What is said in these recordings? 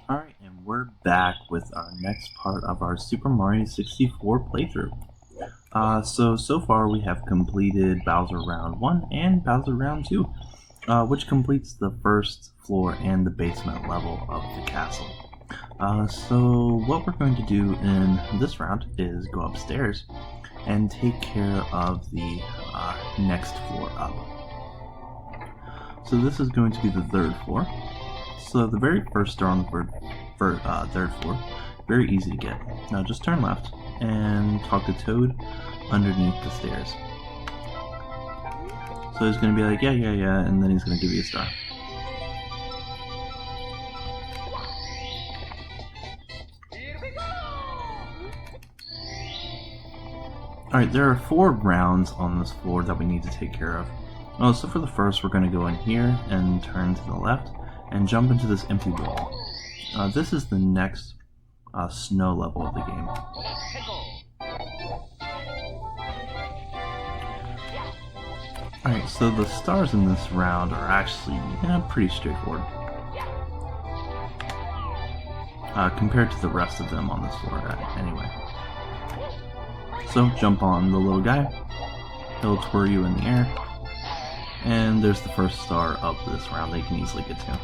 Alright, and we're back with our next part of our Super Mario 64 playthrough. So far we have completed Bowser Round 1 and Bowser Round 2, which completes the first floor and the basement level of the castle. So what we're going to do in this round is go upstairs and take care of the next floor up. So this is going to be the third floor. So the very first star on the third floor, very easy to get. Now just turn left and talk to Toad underneath the stairs. So he's going to be like, yeah, and then he's going to give you a star. Alright, there are 4 rounds on this floor that we need to take care of. So for the first, we're going to go in here and turn to the left and jump into this empty wall. This is the next snow level of the game. Alright, so the stars in this round are actually pretty straightforward compared to the rest of them on this floor anyway. So jump on the little guy, he'll twirl you in the air, and there's the first star of this round that you can easily get to.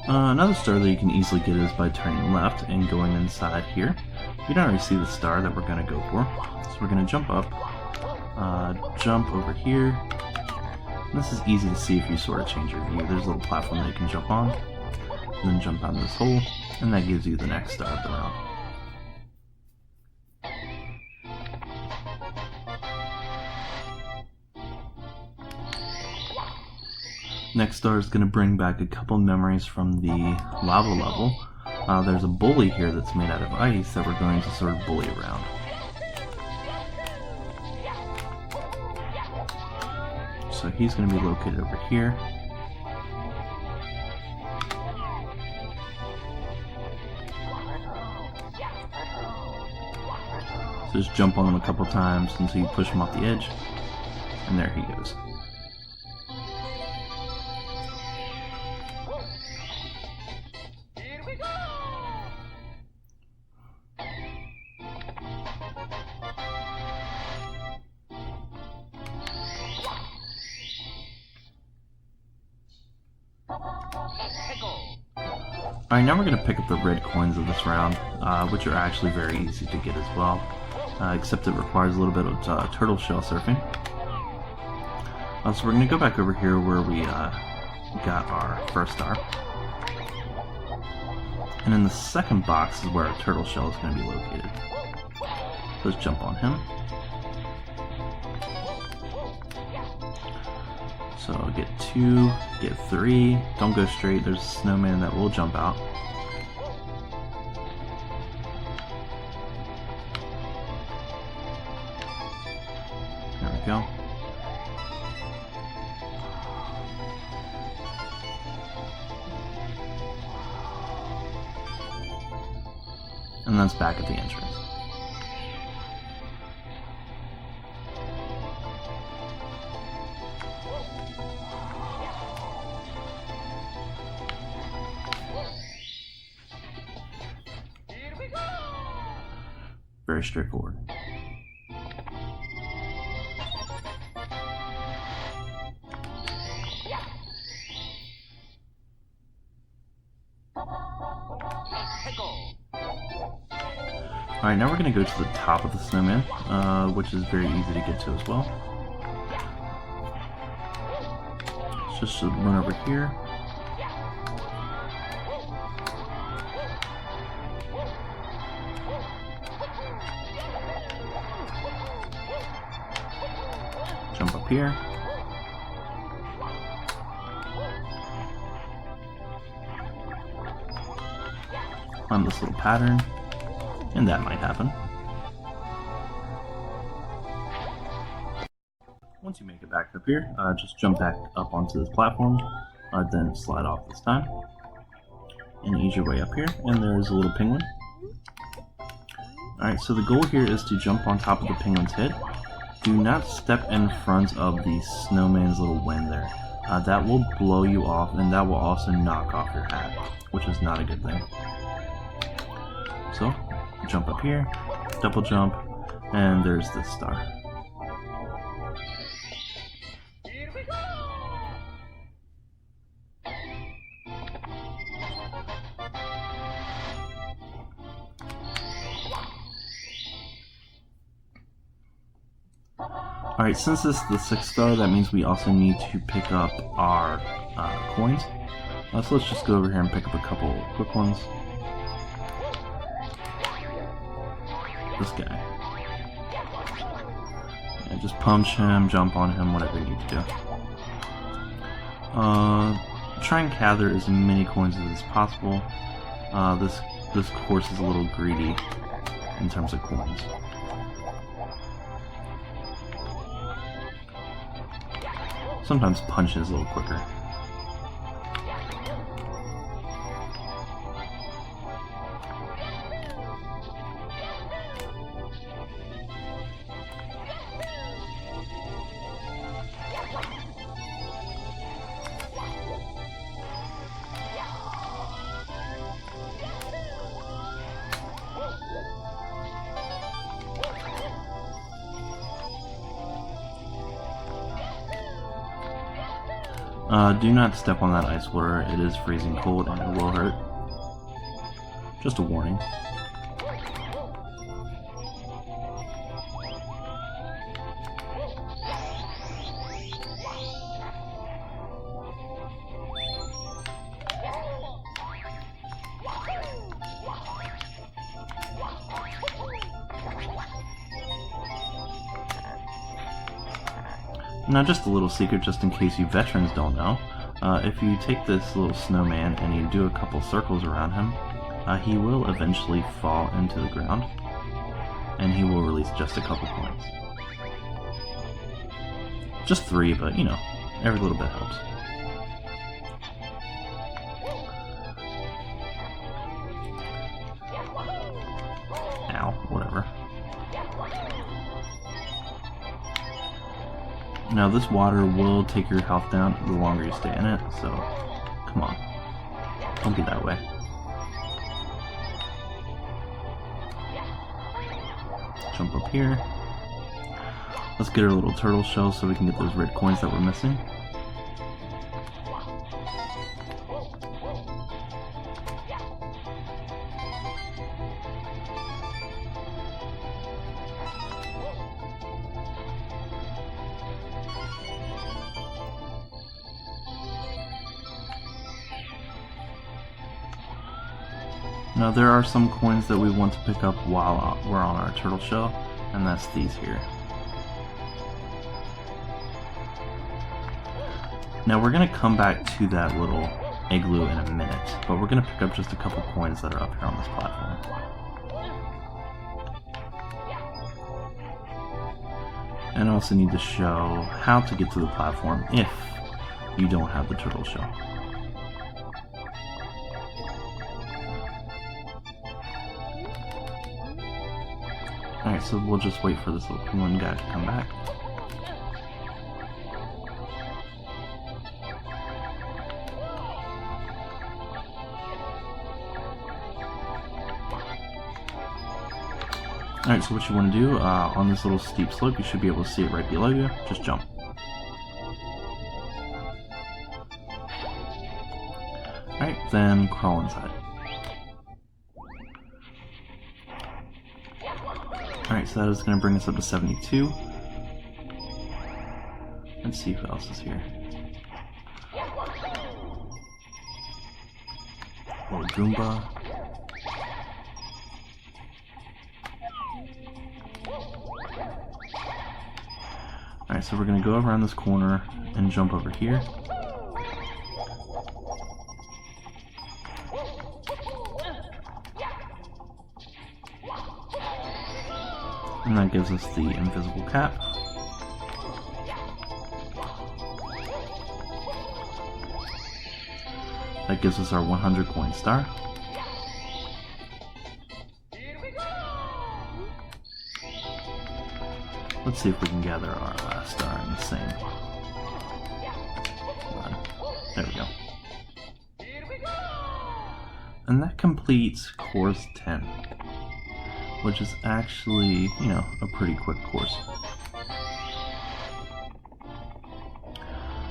Another star that you can easily get is by turning left and going inside here. You don't already see the star that we're going to go for, so we're going to jump up, jump over here. And this is easy to see if you sort of change your view. There's a little platform that you can jump on, and then jump out of this hole, and that gives you the next star of the round. Next star is going to bring back a couple memories from the lava level. There's a bully here that's made out of ice that we're going to sort of bully around. So he's going to be located over here. So just jump on him a couple times until you push him off the edge, and there he goes. Alright, now we're going to pick up the red coins of this round, which are actually very easy to get as well, except it requires a little bit of turtle shell surfing. So we're going to go back over here where we got our first star. And in the second box is where our turtle shell is going to be located. So let's jump on him. So get 2, get 3, don't go straight, there's a snowman that will jump out. There we go. And that's back at the entrance. Very straightforward. Alright, now we're going to go to the top of the snowman, which is very easy to get to as well. Let's just run over here. Jump up here. Climb this little pattern, and that might happen. Once you make it back up here, just jump back up onto this platform then slide off this time. And ease your way up here, and there's a little penguin. Alright, so the goal here is to jump on top of the penguin's head. Do not step in front of the snowman's little wind there. That will blow you off, and that will also knock off your hat, which is not a good thing. So, jump up here, double jump, and there's this star. Alright, since this is the 6th star, that means we also need to pick up our coins. So let's just go over here and pick up a couple quick ones. This guy. Yeah, just punch him, jump on him, whatever you need to do. Try and gather as many coins as possible. This course is a little greedy in terms of coins. Sometimes punch is a little quicker. Do not step on that ice water, it is freezing cold and it will hurt. Just a warning. Now just a little secret just in case you veterans don't know, if you take this little snowman and you do a couple circles around him, he will eventually fall into the ground, and he will release just a couple coins. Just 3, but you know, every little bit helps. Ow, whatever. Now this water will take your health down the longer you stay in it, so come on, don't be that way. Jump up here. Let's get our little turtle shell so we can get those red coins that we're missing. Now there are some coins that we want to pick up while we're on our turtle shell, and that's these here. Now we're going to come back to that little igloo in a minute, but we're going to pick up just a couple coins that are up here on this platform. And I also need to show how to get to the platform if you don't have the turtle shell. Alright, so we'll just wait for this little penguin guy to come back. Alright, so what you want to do, on this little steep slope, you should be able to see it right below you. Just jump. Alright, then crawl inside. Alright, so that is going to bring us up to 72. Let's see who else is here. Little Goomba. Alright, so we're going to go around this corner and jump over here. And that gives us the invisible cap. That gives us our 100 coin star. Let's see if we can gather our last star in the same run. There we go. And that completes course 10, which is actually, you know, a pretty quick course.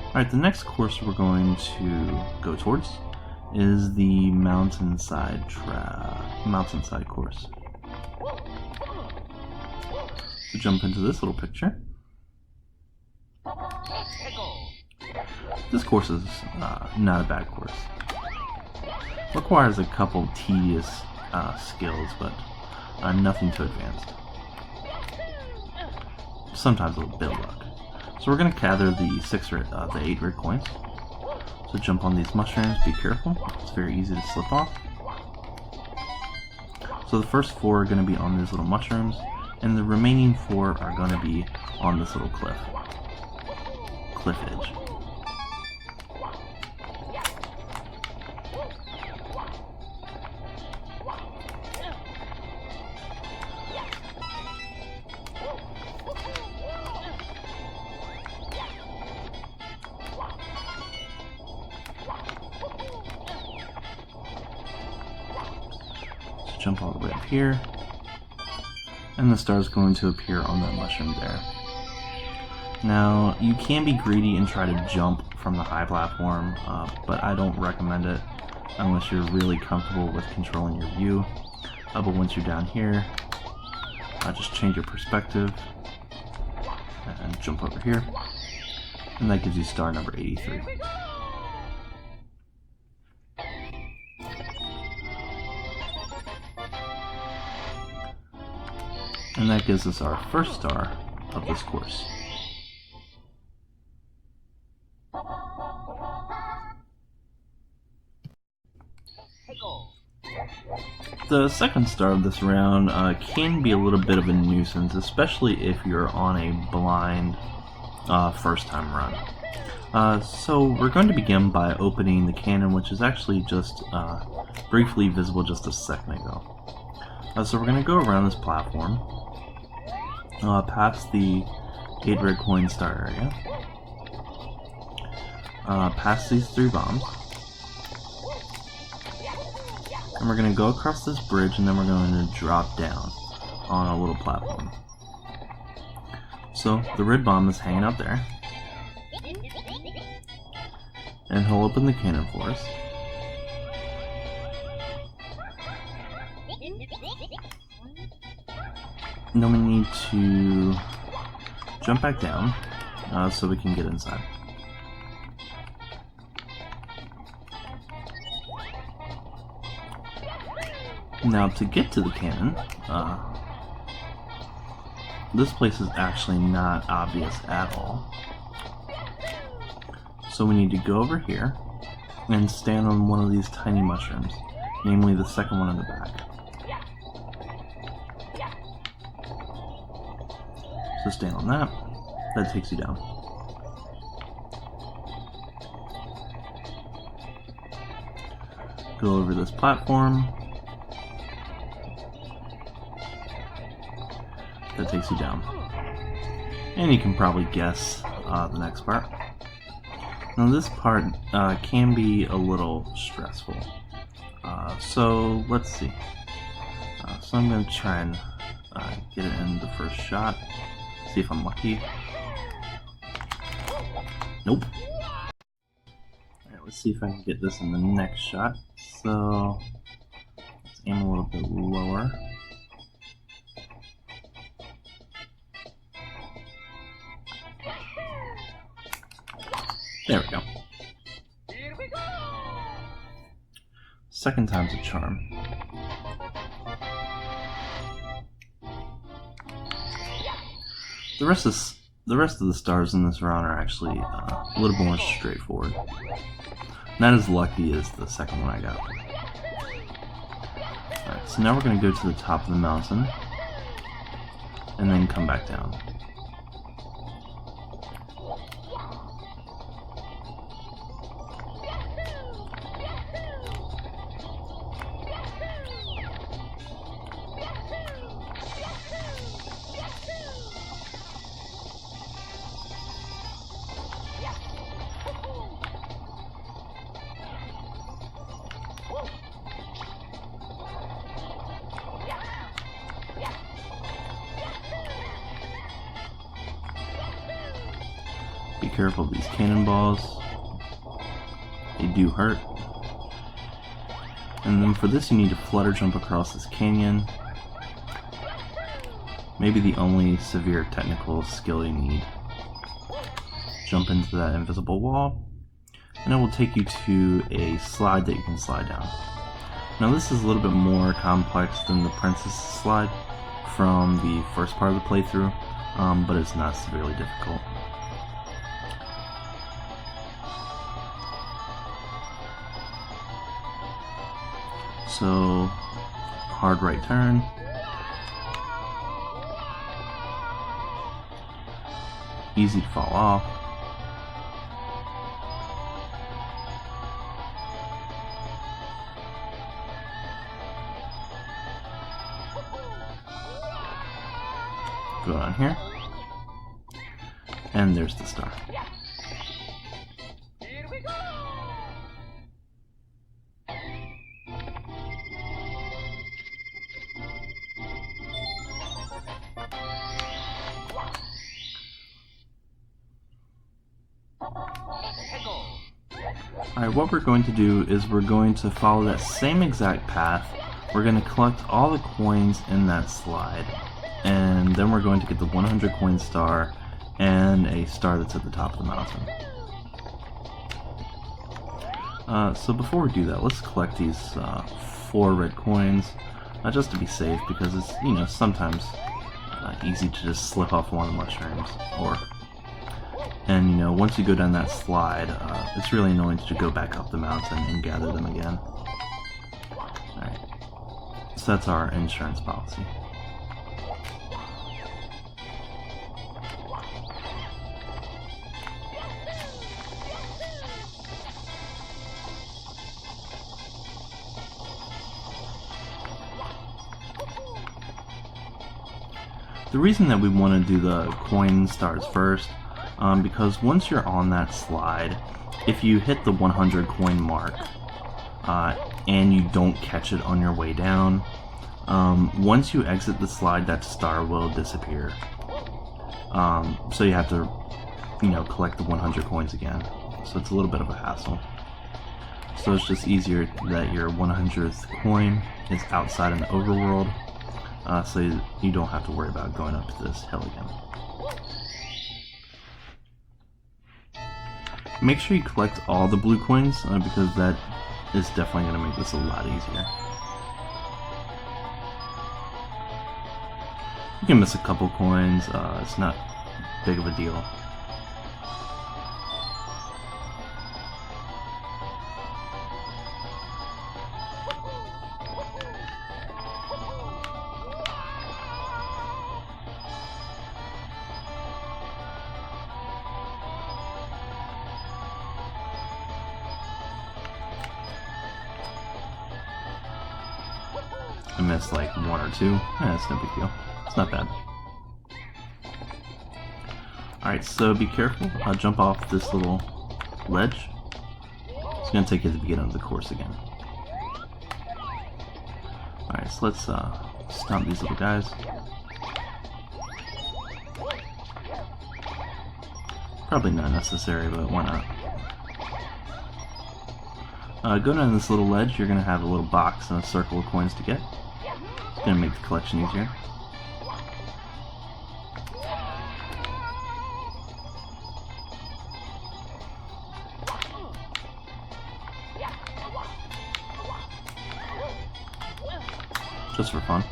Alright, the next course we're going to go towards is the mountainside course. So jump into this little picture. This course is not a bad course. Requires a couple tedious skills, but nothing too advanced. Sometimes a little bit of luck. So we're going to gather the 8 red coins. So jump on these mushrooms, be careful, it's very easy to slip off. So the first 4 are going to be on these little mushrooms, and the remaining 4 are going to be on this little cliff edge. Jump all the way up here, and the star is going to appear on that mushroom there. Now, you can be greedy and try to jump from the high platform, but I don't recommend it unless you're really comfortable with controlling your view. But once you're down here, just change your perspective and jump over here, and that gives you star number 83. And that gives us our first star of this course. The second star of this round can be a little bit of a nuisance, especially if you're on a blind first time run. So we're going to begin by opening the cannon, which is actually just briefly visible just a second ago. So we're going to go around this platform, past the 8 red coin star area, past these 3 bombs, and we're going to go across this bridge, and then we're going to drop down on a little platform. So the red bomb is hanging out there, and he'll open the cannon for us. And then we need to jump back down so we can get inside. Now to get to the cannon, this place is actually not obvious at all. So we need to go over here and stand on one of these tiny mushrooms, namely the second one in the back. So stand on that. That takes you down. Go over this platform. That takes you down. And you can probably guess the next part. Now this part can be a little stressful. So let's see. So I'm going to try and get it in the first shot. See if I'm lucky. Nope. Alright, let's see if I can get this in the next shot. So let's aim a little bit lower. There we go. Second time's a charm. The rest of the stars in this round are actually a little more straightforward. Not as lucky as the second one I got. Alright, so now we're going to go to the top of the mountain and then come back down. careful of these cannonballs. They do hurt. And then for this you need to flutter jump across this canyon. Maybe the only severe technical skill you need. Jump into that invisible wall, and it will take you to a slide that you can slide down. Now this is a little bit more complex than the princess slide from the first part of the playthrough, but it's not severely difficult. So, hard right turn. Easy to fall off. Go down here. And there's the star. Alright, what we're going to do is we're going to follow that same exact path. We're going to collect all the coins in that slide, and then we're going to get the 100 coin star and a star that's at the top of the mountain. So before we do that, let's collect these 4 red coins, just to be safe, because it's, you know, sometimes easy to just slip off one of the mushrooms, and you know, once you go down that slide, it's really annoying to go back up the mountain and gather them again. Alright, so that's our insurance policy. The reason that we want to do the coin stars first, because once you're on that slide, if you hit the 100 coin mark and you don't catch it on your way down, once you exit the slide, that star will disappear. So you have to, you know, collect the 100 coins again. So it's a little bit of a hassle. So it's just easier that your 100th coin is outside in the overworld, so you don't have to worry about going up this hill again. Make sure you collect all the blue coins, because that is definitely going to make this a lot easier. You can miss a couple coins, it's not big of a deal. I missed like 1 or 2. It's no big deal. It's not bad. Alright, so be careful. I'll jump off this little ledge. It's going to take you to the beginning of the course again. Alright, so let's stomp these little guys. Probably not necessary, but why not? Go down this little ledge. You're going to have a little box and a circle of coins to get. It's going to make the collection easier. Just for fun.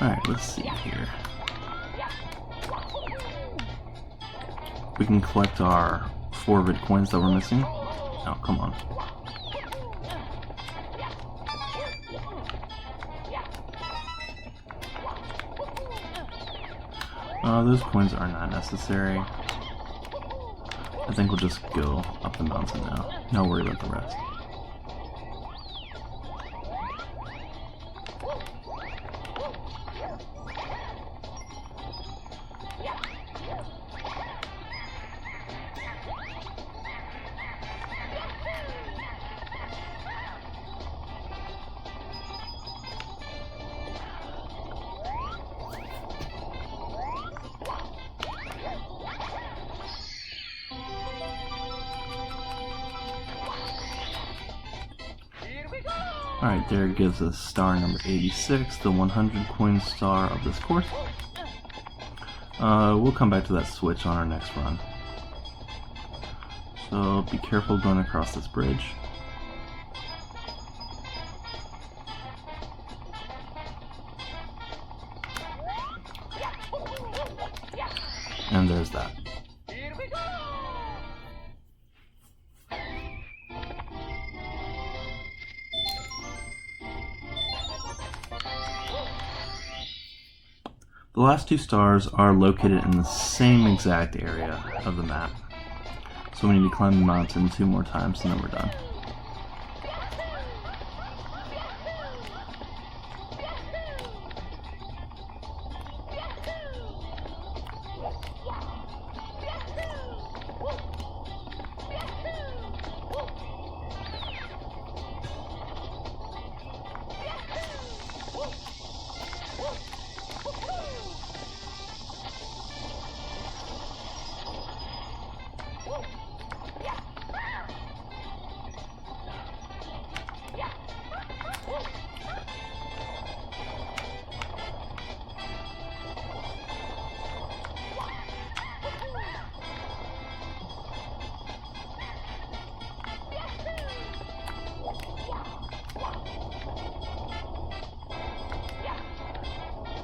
Alright, let's see here. We can collect our 4 red coins that we're missing. Oh, come on. Those coins are not necessary. I think we'll just go up the mountain now. No worry about the rest. Alright, there it gives us star number 86, the 100 coin star of this course. We'll come back to that switch on our next run. So be careful going across this bridge. And there's that. The last two stars are located in the same exact area of the map. So we need to climb the mountain 2 more times and then we're done.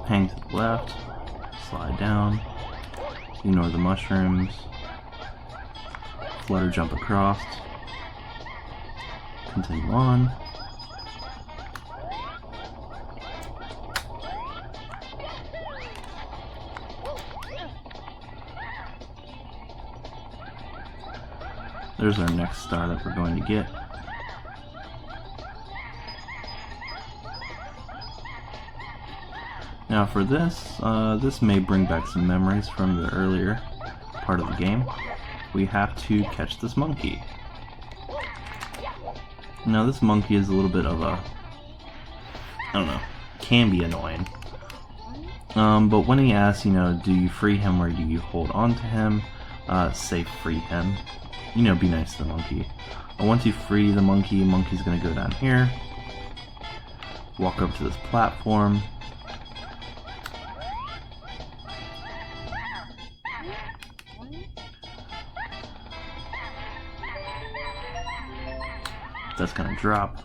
Hang to the left, slide down, ignore the mushrooms, flutter jump across, continue on, there's our next star that we're going to get. Now for this, this may bring back some memories from the earlier part of the game. We have to catch this monkey. Now this monkey is a little bit of a, I don't know, can be annoying. But when he asks, you know, do you free him or do you hold on to him, say free him. You know, be nice to the monkey. And once you free the monkey, monkey's gonna go down here, walk up to this platform, that's gonna drop.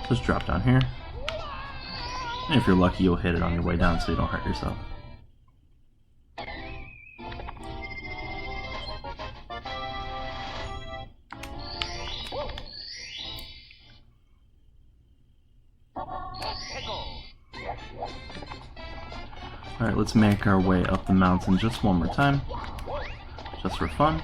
Just drop down here. And if you're lucky, you'll hit it on your way down so you don't hurt yourself. Alright, let's make our way up the mountain just one more time, just for fun.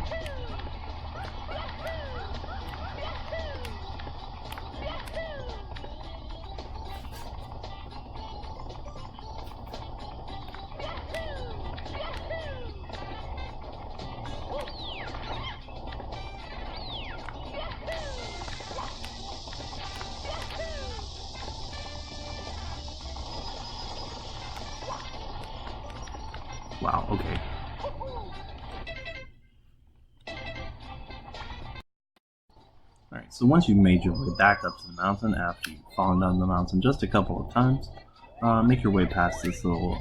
Wow, okay. Alright, so once you've made your way back up to the mountain after you've fallen down the mountain just a couple of times, make your way past this little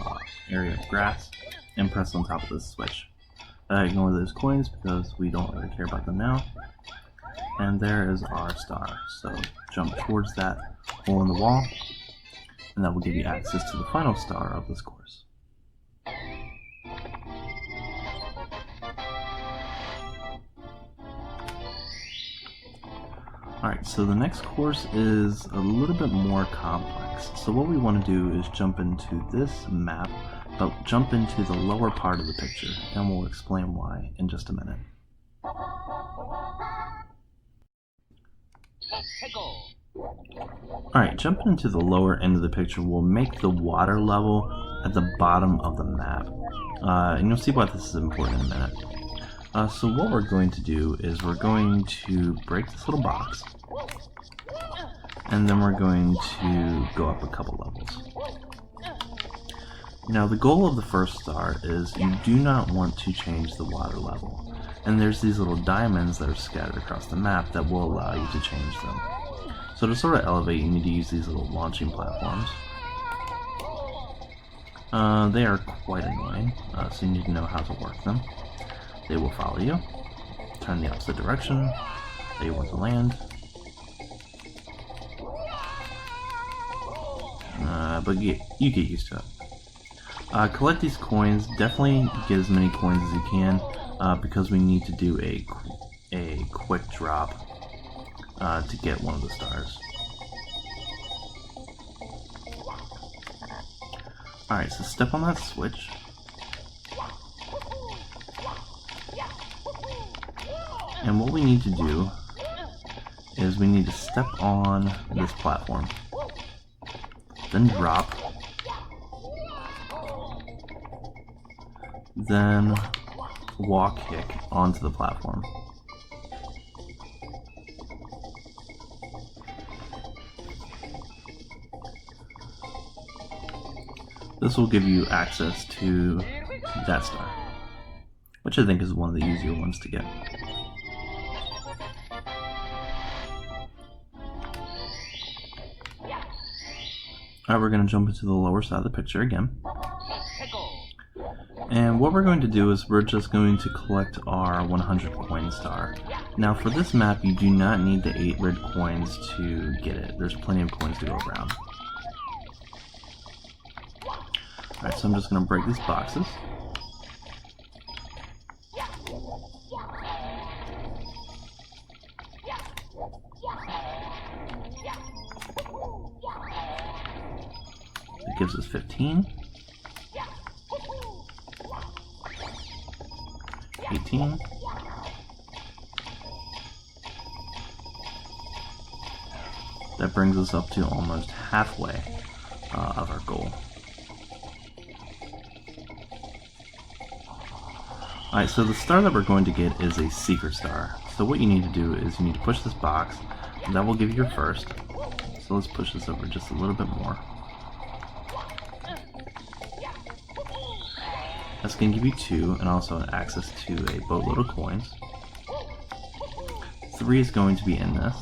area of grass and press on top of this switch. Ignore those coins because we don't really care about them now. And there is our star. So jump towards that hole in the wall, and that will give you access to the final star of this course. Alright, so the next course is a little bit more complex. So what we want to do is jump into this map, but jump into the lower part of the picture, and we'll explain why in just a minute. Alright, jumping into the lower end of the picture will make the water level at the bottom of the map. And you'll see why this is important in a minute. So what we're going to do is we're going to break this little box, and then we're going to go up a couple levels. Now the goal of the first star is you do not want to change the water level. And there's these little diamonds that are scattered across the map that will allow you to change them. So to sort of elevate, you need to use these little launching platforms. They are quite annoying, so you need to know how to work them. They will follow you, turn the opposite direction that you want to land. But you get used to it. Collect these coins. Definitely get as many coins as you can, because we need to do a quick drop to get one of the stars. Alright, so step on that switch. And what we need to do is we need to step on this platform. Then drop. Then walk kick onto the platform. This will give you access to that star, which I think is one of the easier ones to get. Alright, we're going to jump into the lower side of the picture again. And what we're going to do is we're just going to collect our 100 coin star. Now for this map, you do not need the 8 red coins to get it. There's plenty of coins to go around. Alright, so I'm just going to break these boxes. It gives us 15. 18. That brings us up to almost halfway of our goal. Alright, so the star that we're going to get is a secret star. So what you need to do is you need to push this box, and that will give you your first. So let's push this over just a little bit more. That's going to give you 2, and also access to a boatload of coins. 3 is going to be in this.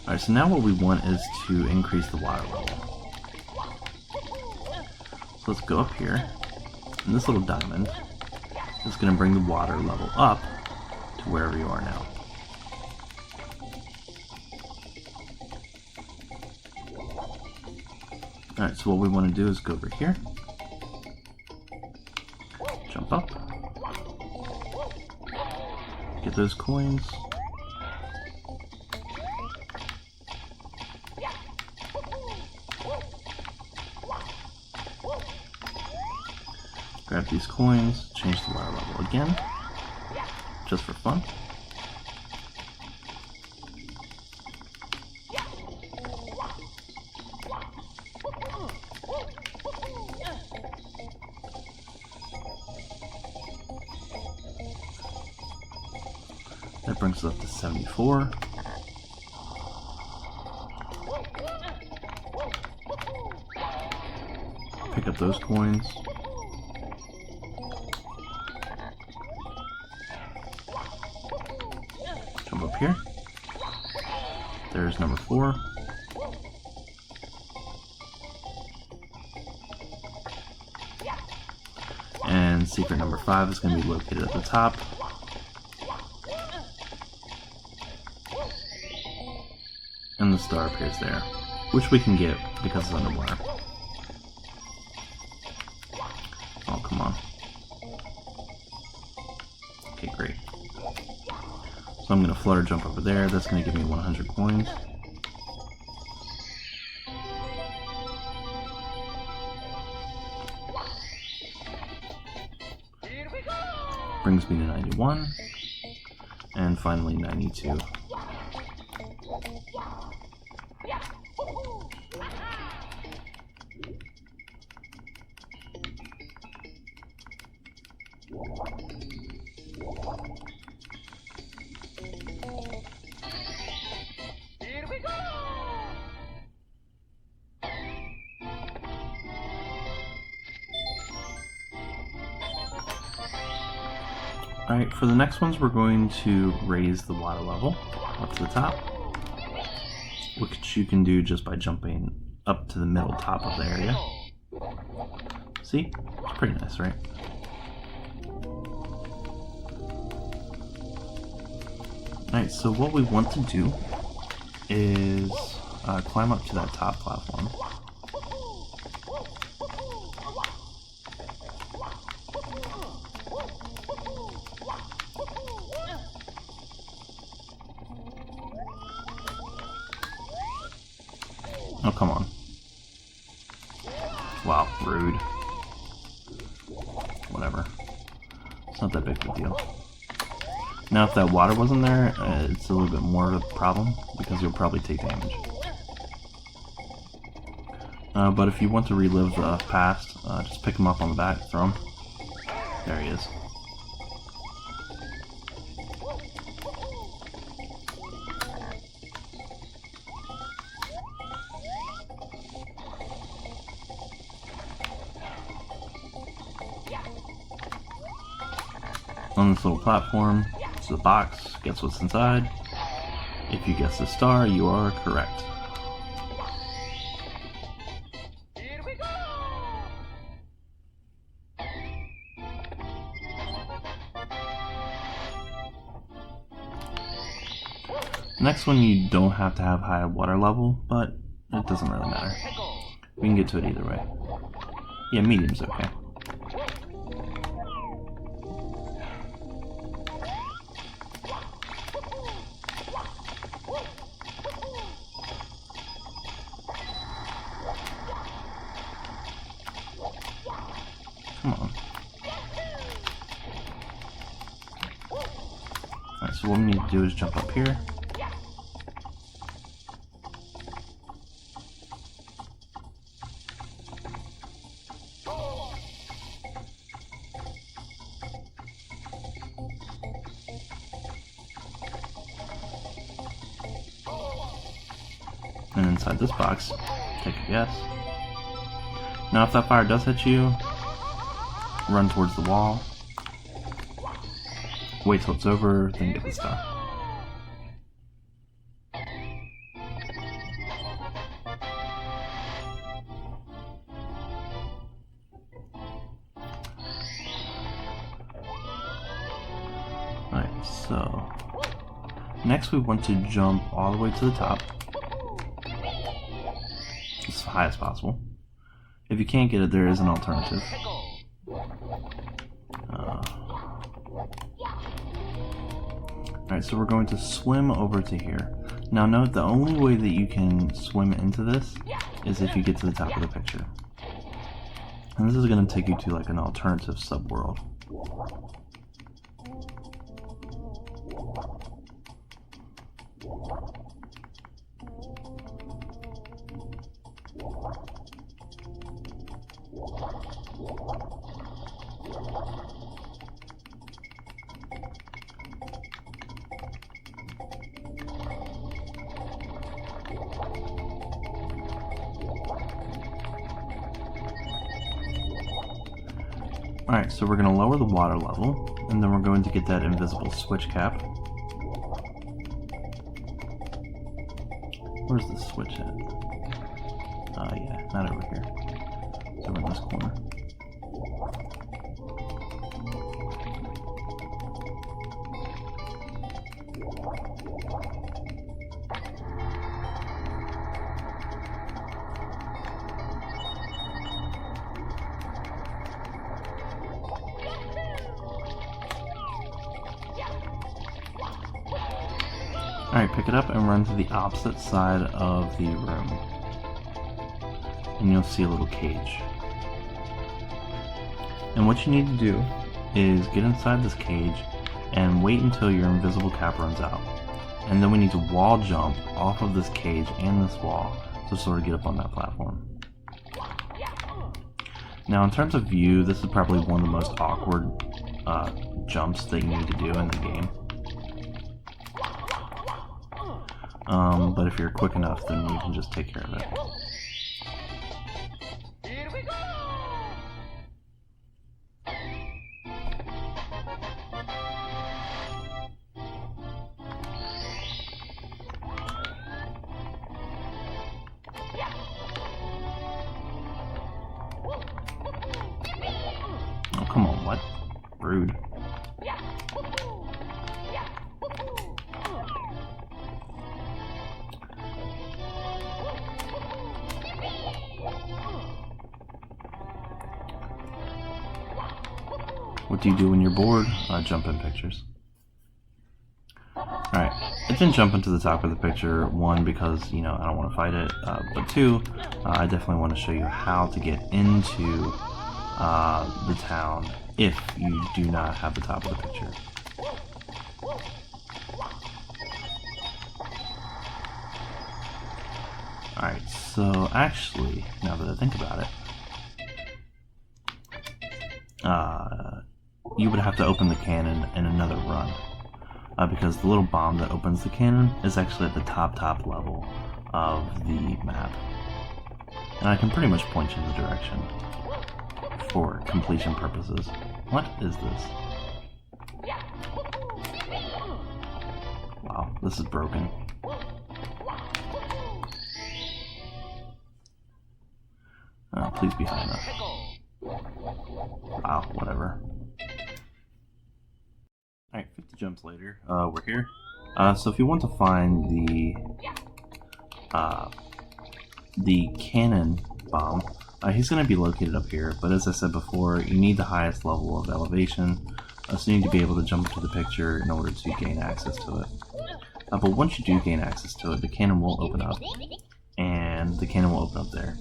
Alright, so now what we want is to increase the water level. So let's go up here, and this little diamond is going to bring the water level up to wherever you are now. Alright, so what we want to do is go over here, jump up, get those coins, grab these coins, change the water level again, just for fun. That brings us up to 74. Pick up those coins. Jump up here. There's number 4. And secret number 5 is going to be located at the top. And the star appears there, which we can get because it's underwater. Oh, come on. Okay, great. So I'm going to flutter jump over there. That's going to give me 100 coins. Brings me to 91. And finally 92. Alright, for the next ones we're going to raise the water level up to the top, which you can do just by jumping up to the middle top of the area. See? It's pretty nice, right? Alright, so what we want to do is climb up to that top platform. Oh, come on. Wow, rude. Whatever. It's not that big of a deal. Now, if that water wasn't there, it's a little bit more of a problem, because you'll probably take damage. But if you want to relive the past, just pick him up on the back, throw him. There he is. On this little platform, it's a box. Guess what's inside? If you guess the star, you are correct. Here we go! Next one, you don't have to have high water level, but it doesn't really matter. We can get to it either way. Yeah, medium's okay. Come on. Alright, so what we need to do is jump up here. And inside this box, take a guess. Now if that fire does hit you, run towards the wall, wait till it's over, then get the star. Alright, so next we want to jump all the way to the top, as high as possible. If you can't get it, there is an alternative. Alright, so we're going to swim over to here. Now note, the only way that you can swim into this is if you get to the top of the picture. And this is going to take you to like an alternative subworld. Alright, so we're going to lower the water level, and then we're going to get that invisible switch cap. Where's the switch at? Yeah, not over here. It's over in this corner. Alright, pick it up and run to the opposite side of the room. And you'll see a little cage. And what you need to do is get inside this cage and wait until your invisible cap runs out. And then we need to wall jump off of this cage and this wall to sort of get up on that platform. Now in terms of view, this is probably one of the most awkward jumps that you need to do in the game. But if you're quick enough, then you can just take care of it. Here we go! what do you do when you're bored? Jump in pictures. Alright, it didn't jump into the top of the picture, one, because, you know, I don't want to fight it, but two, I definitely want to show you how to get into the town if you do not have the top of the picture. Alright, so actually, now that I think about it, you would have to open the cannon in another run. Because the little bomb that opens the cannon is actually at the top level of the map. And I can pretty much point you in the direction for completion purposes. What is this? Wow, this is broken. Please be high enough. Wow, whatever. Alright, 50 jumps later, we're here. So if you want to find the cannon bomb, he's going to be located up here, but as I said before, you need the highest level of elevation, so you need to be able to jump into the picture in order to gain access to it. But once you do gain access to it, the cannon will open up, and the cannon will open up there.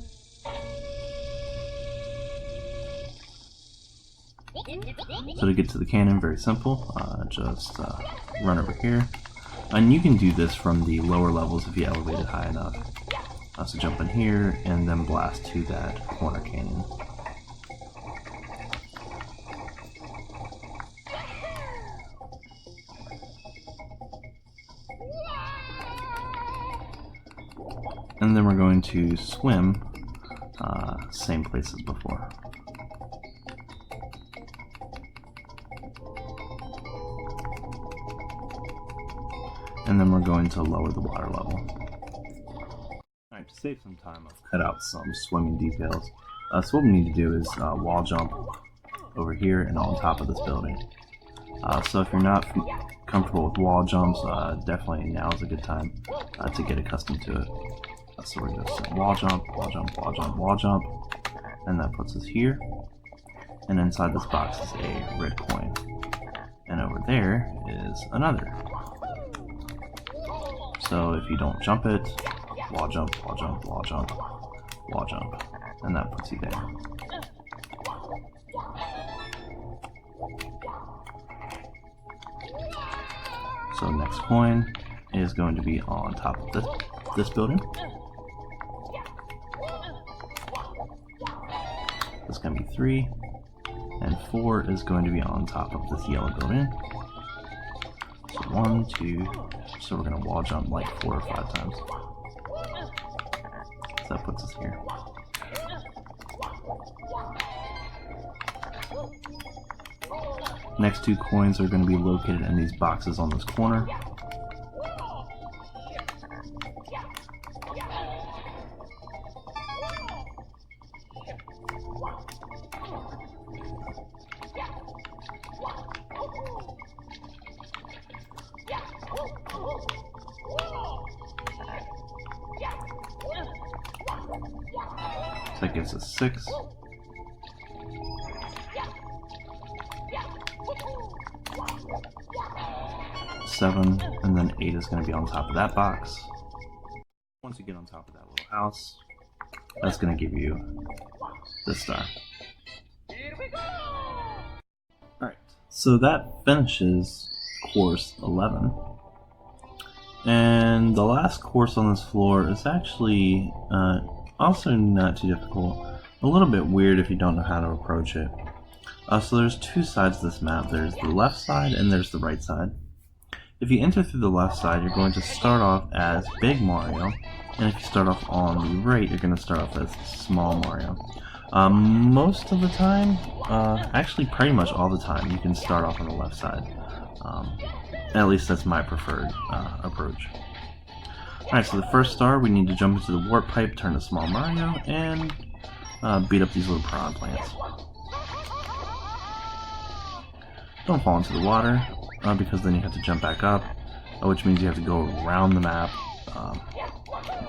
So to get to the cannon, very simple, just run over here. And you can do this from the lower levels if you elevate it high enough. So jump in here and then blast to that corner canyon. And then we're going to swim, same place as before. And then we're going to lower the water level. Alright, to save some time, I've cut out some swimming details. So what we need to do is wall jump over here and on top of this building. So if you're not comfortable with wall jumps, definitely now is a good time to get accustomed to it. So we're going to say wall jump, wall jump, wall jump, wall jump, and that puts us here. And inside this box is a red coin. And over there is another. So if you don't jump it, wall jump, wall jump, wall jump, wall jump, and that puts you there. So next coin is going to be on top of this building. That's going to be 3, and 4 is going to be on top of this yellow building. So 1, 2, so we're going to wall jump like 4 or 5 times. So that puts us here. Next 2 coins are going to be located in these boxes on this corner. So that gives us 6. Seven, and then 8 is going to be on top of that box. Once you get on top of that little house, that's going to give you this star. Alright, so that finishes course 11. And the last course on this floor is actually also not too difficult. A little bit weird if you don't know how to approach it. So there's 2 sides to this map. There's the left side and there's the right side. If you enter through the left side, you're going to start off as Big Mario, and if you start off on the right, you're going to start off as Small Mario. Most of the time, actually pretty much all the time, you can start off on the left side. At least that's my preferred approach. Alright, so the first star, we need to jump into the warp pipe, turn to Small Mario, and beat up these little piranha plants. Don't fall into the water, because then you have to jump back up, which means you have to go around the map.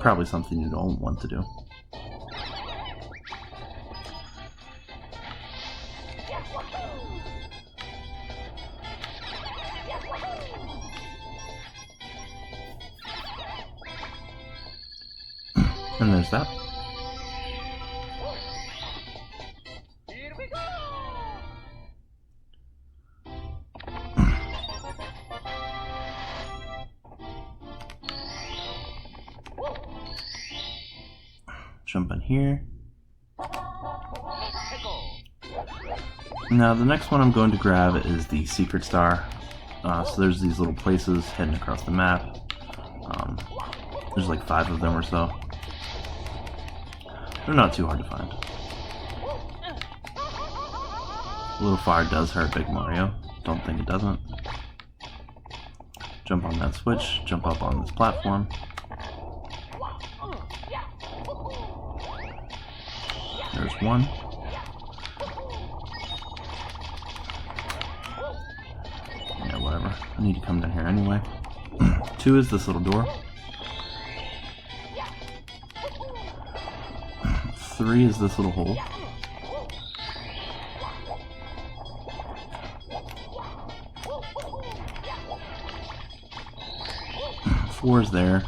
Probably something you don't want to do. And there's that. Here we go! Jump in here. Let's go! Now the next one I'm going to grab is the secret star. So there's these little places hidden across the map. There's like 5 of them or so. They're not too hard to find. A little fire does hurt Big Mario. Don't think it doesn't. Jump on that switch, jump up on this platform. There's one. Yeah, whatever. I need to come down here anyway. 2 is this little door. 3 is this little hole. 4 is there.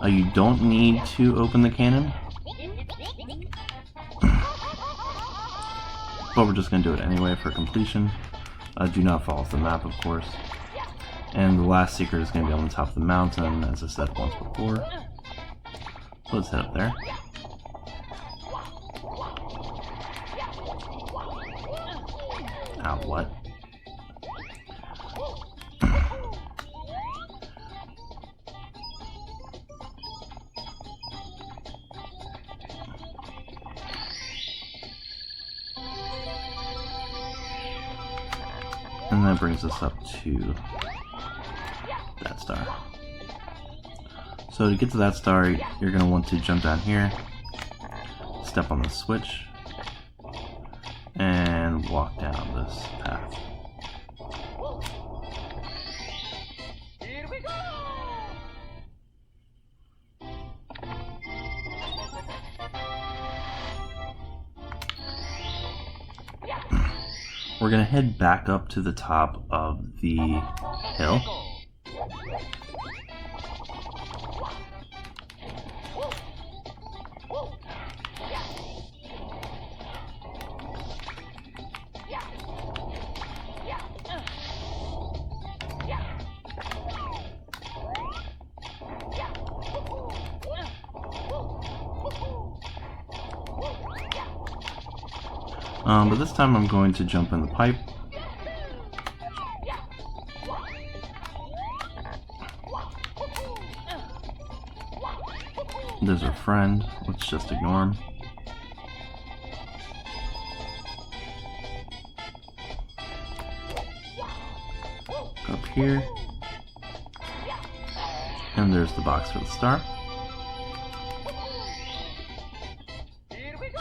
You don't need to open the cannon, but we're just going to do it anyway for completion. Do not fall off the map, of course. And the last secret is going to be on the top of the mountain, as I said once before. So let's head up there. Ow, what? And that brings us up to that star. So to get to that star, you're going to want to jump down here, step on the switch, and walk down this path. Here we go! We're going to head back up to the top of the hill. But this time I'm going to jump in the pipe. There's our friend. Let's just ignore him. Go up here. And there's the box for the star. Here we go!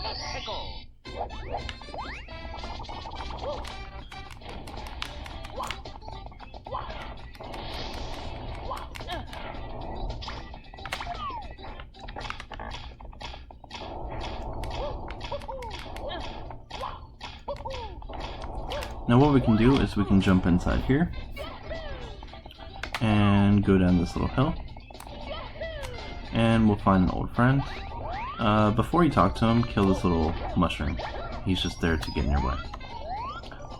Let's go! Now what we can do is we can jump inside here and go down this little hill, and we'll find an old friend. Before you talk to him, kill this little mushroom. He's just there to get in your way.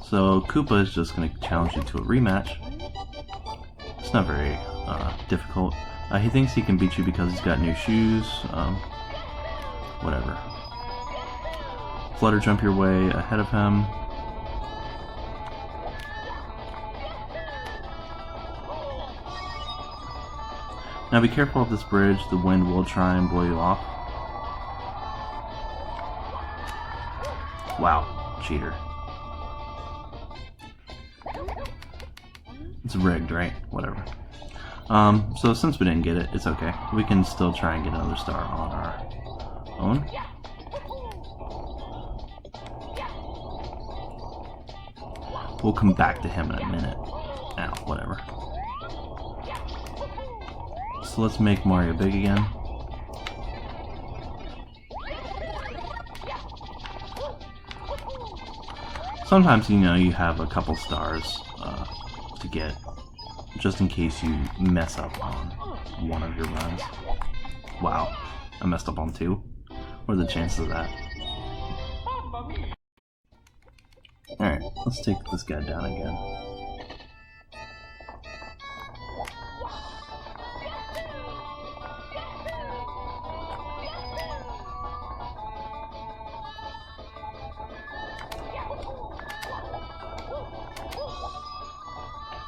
So Koopa is just going to challenge you to a rematch. It's not very difficult. He thinks he can beat you because he's got new shoes. Whatever. Flutter jump your way ahead of him. Now be careful of this bridge, the wind will try and blow you off. Wow, cheater. It's rigged, right? Whatever. So since we didn't get it, it's okay. We can still try and get another star on our own. We'll come back to him in a minute. Ow, whatever. So let's make Mario big again. sometimes, you know, you have a couple stars to get, just in case you mess up on one of your runs. Wow, I messed up on 2. What are the chances of that? Alright, let's take this guy down again.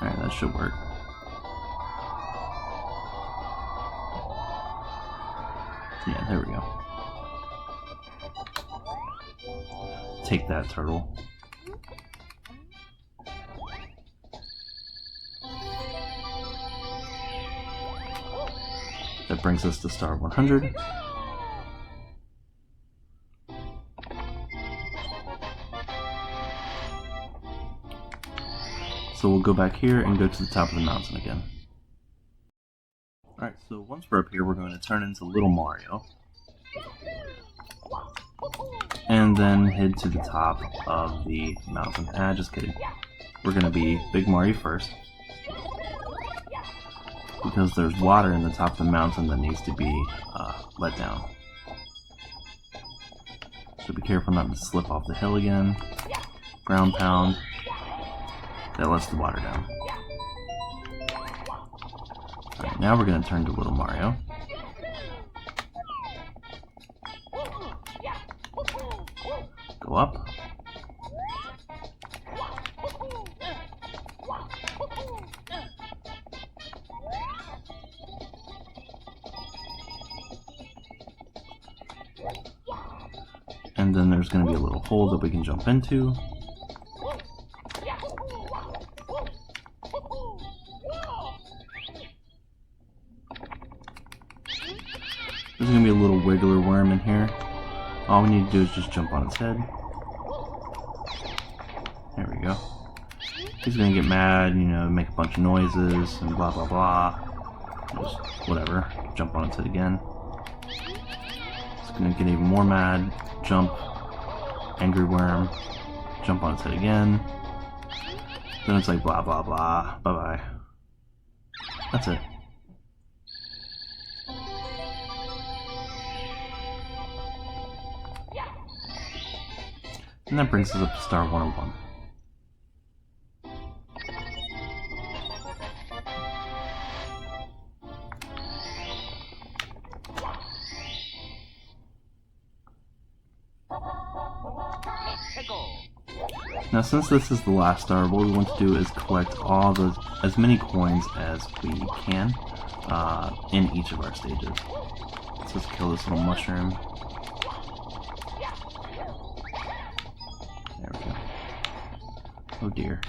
Alright, that should work. Yeah, there we go. Take that, turtle. That brings us to star 100. So we'll go back here and go to the top of the mountain again. Alright, so once we're up here, we're going to turn into Little Mario. And then head to the top of the mountain. Just kidding. We're going to be Big Mario first. Because there's water in the top of the mountain that needs to be let down. So be careful not to slip off the hill again. Ground pound. That lets the water down. Alright, now we're going to turn to Little Mario. Go up. And then there's going to be a little hole that we can jump into. There's going to be a little wiggler worm in here. All we need to do is just jump on its head. There we go. He's going to get mad, you know, make a bunch of noises and blah blah blah. Just whatever. Jump on its head again. It's going to get even more mad. Jump. Angry worm. Jump on its head again. Then it's like blah blah blah. Bye bye. That's it. And that brings us up to star 101. Now, since this is the last star, what we want to do is collect as many coins as we can in each of our stages. So let's kill this little mushroom. There we go. Oh dear.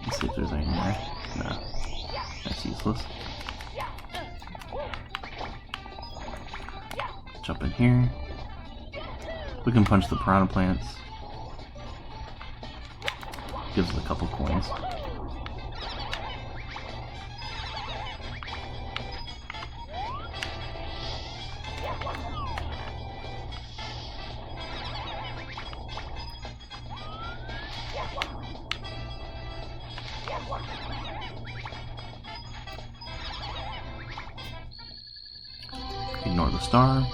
Let's see if there's anything there. No. That's useless. Jump in here. We can punch the piranha plants. Gives us a couple coins. Ignore the star.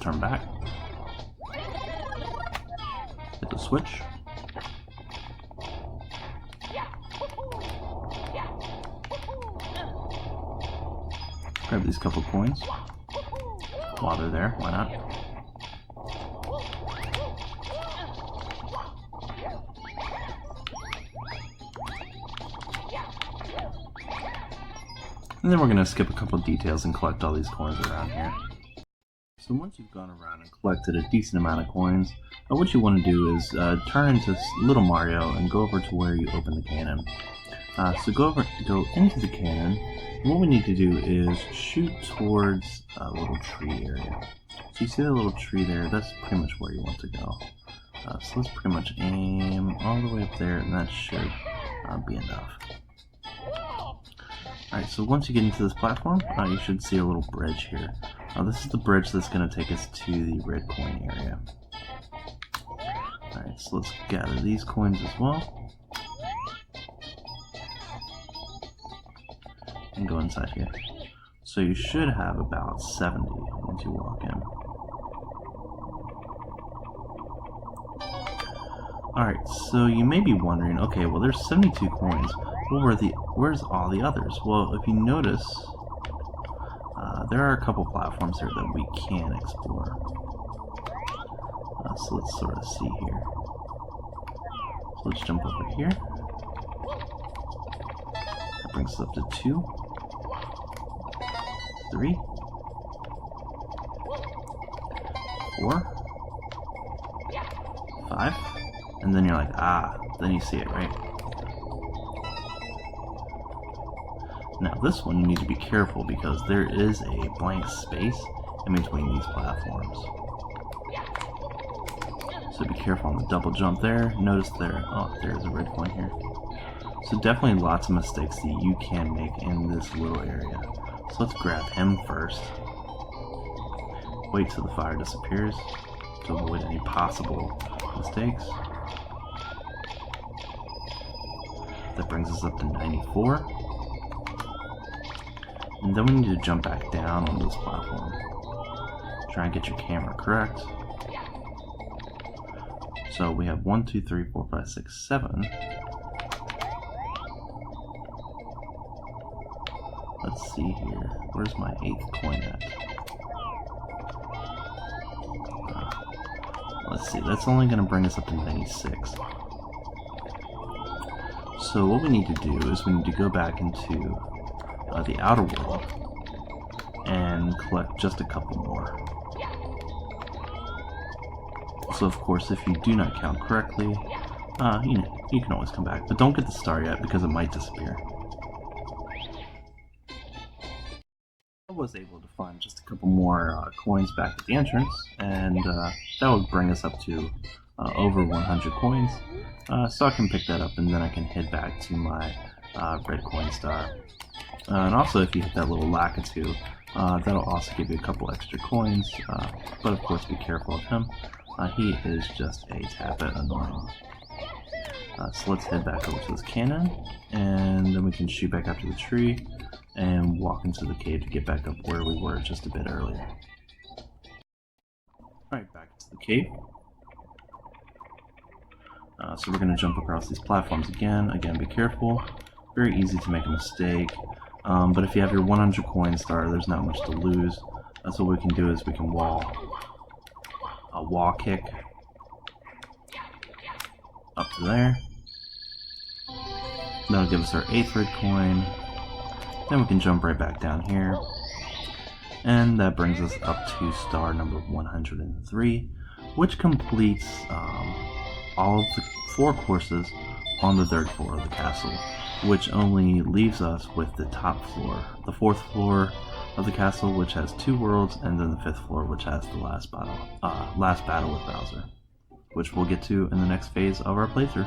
Turn back. Hit the switch. Grab these couple coins. While they're there, why not? And then we're going to skip a couple details and collect all these coins around here. So once you've gone around and collected a decent amount of coins, what you want to do is turn into Little Mario and go over to where you open the cannon. So go into the cannon, and what we need to do is shoot towards a little tree area. So you see that little tree there, that's pretty much where you want to go. So let's pretty much aim all the way up there, and that should be enough. Alright, so once you get into this platform, you should see a little bridge here. This is the bridge that's going to take us to the red coin area. Alright, so let's gather these coins as well. And go inside here. So you should have about 70 once you walk in. Alright, so you may be wondering, okay, well there's 72 coins. Where's all the others? Well, if you notice, there are a couple platforms here that we can explore. So let's sort of see here. So let's jump over here. That brings us up to 2, 3, 4, 5, and then you're like, then you see it, right? Now this one you need to be careful because there is a blank space in between these platforms. So be careful on the double jump there. Notice there's a red coin here. So definitely lots of mistakes that you can make in this little area. So let's grab him first. Wait till the fire disappears to avoid any possible mistakes. That brings us up to 94. And then we need to jump back down on this platform. Try and get your camera correct. So we have 1, 2, 3, 4, 5, 6, 7. Let's see here. Where's my 8th coin at? Let's see. That's only going to bring us up to 96. So what we need to do is we need to go back into the outer world and collect just a couple more. So of course, if you do not count correctly, you can always come back, but don't get the star yet because it might disappear. I was able to find just a couple more coins back at the entrance, and that would bring us up to over 100 coins. So I can pick that up, and then I can head back to my red coin star. And also, if you hit that little Lakitu, that'll also give you a couple extra coins, but of course be careful of him. He is just a tad bit annoying. So let's head back over to this cannon, and then we can shoot back up to the tree and walk into the cave to get back up where we were just a bit earlier. Alright, back to the cave. So we're going to jump across these platforms again. Again, be careful. Very easy to make a mistake. But if you have your 100 coin star, there's not much to lose. So what we can do is we can wall kick up to there. That'll give us our 8th red coin. Then we can jump right back down here. And that brings us up to star number 103, which completes all of the 4 courses on the 3rd floor of the castle, which only leaves us with the top floor, the 4th floor of the castle, which has 2 worlds, and then the 5th floor, which has the last battle with Bowser, which we'll get to in the next phase of our playthrough.